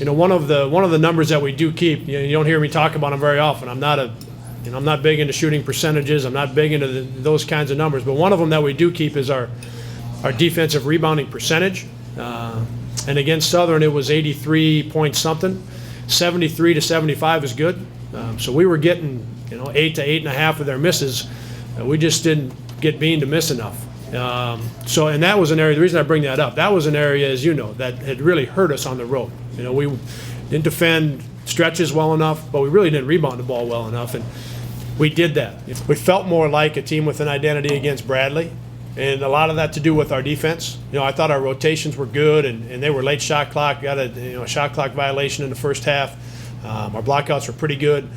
one of the numbers that we do keep, you don't hear me talk about them very often. I'm not big into shooting percentages. I'm not big into those kinds of numbers. But one of them that we do keep is our defensive rebounding percentage. And against Southern, it was 83 point something. 73 to 75 is good. So we were getting 8 to 8.5 of their misses. We just didn't get Bean to miss enough. And that was an area. The reason I bring that up, that was an area, as you know, that had really hurt us on the road. We didn't defend stretches well enough, but we really didn't rebound the ball well enough, and we did that. We felt more like a team with an identity against Bradley, and a lot of that to do with our defense. I thought our rotations were good, and they were late shot clock. Got a shot clock violation in the first half. Our blockouts were pretty good.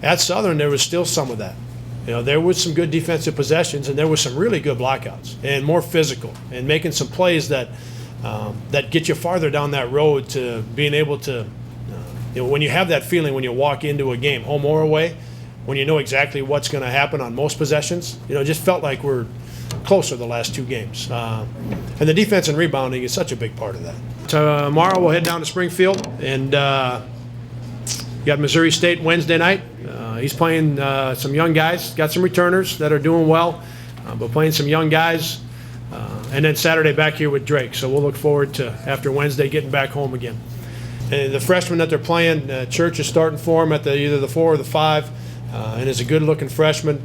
At Southern, there was still some of that. There was some good defensive possessions, and there was some really good blockouts and more physical and making some plays that get you farther down that road to being able to, when you have that feeling when you walk into a game, home or away, when you know exactly what's going to happen on most possessions, it just felt like we're closer the last 2 games. And the defense and rebounding is such a big part of that. Tomorrow we'll head down to Springfield, and got Missouri State Wednesday night. He's playing some young guys, got some returners that are doing well, but playing some young guys. And then Saturday back here with Drake. So we'll look forward to, after Wednesday, getting back home again. And the freshman that they're playing, Church is starting for him at either the 4 or the 5, and is a good-looking freshman.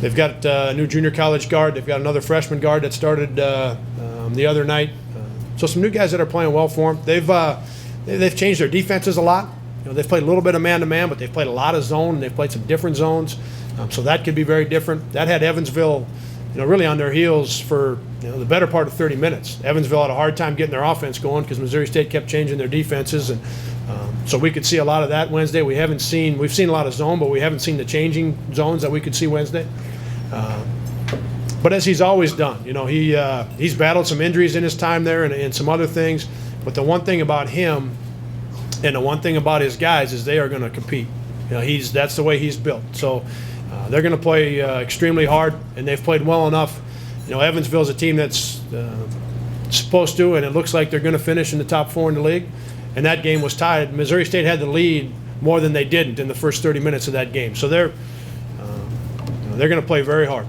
They've got a new junior college guard. They've got another freshman guard that started the other night. So some new guys that are playing well for them. They've changed their defenses a lot. They've played a little bit of man-to-man, but they've played a lot of zone, and they've played some different zones. So that could be very different. That had Evansville, really on their heels for the better part of 30 minutes. Evansville had a hard time getting their offense going because Missouri State kept changing their defenses, and so we could see a lot of that Wednesday. We've seen a lot of zone, but we haven't seen the changing zones that we could see Wednesday. But as he's always done, he's battled some injuries in his time there and some other things. But the one thing about him and the one thing about his guys is they are going to compete. That's the way he's built. So they're going to play extremely hard, and they've played well enough. Evansville's a team that's supposed to, and it looks like they're going to finish in the top 4 in the league. And that game was tied. Missouri State had the lead more than they didn't in the first 30 minutes of that game. So they're going to play very hard.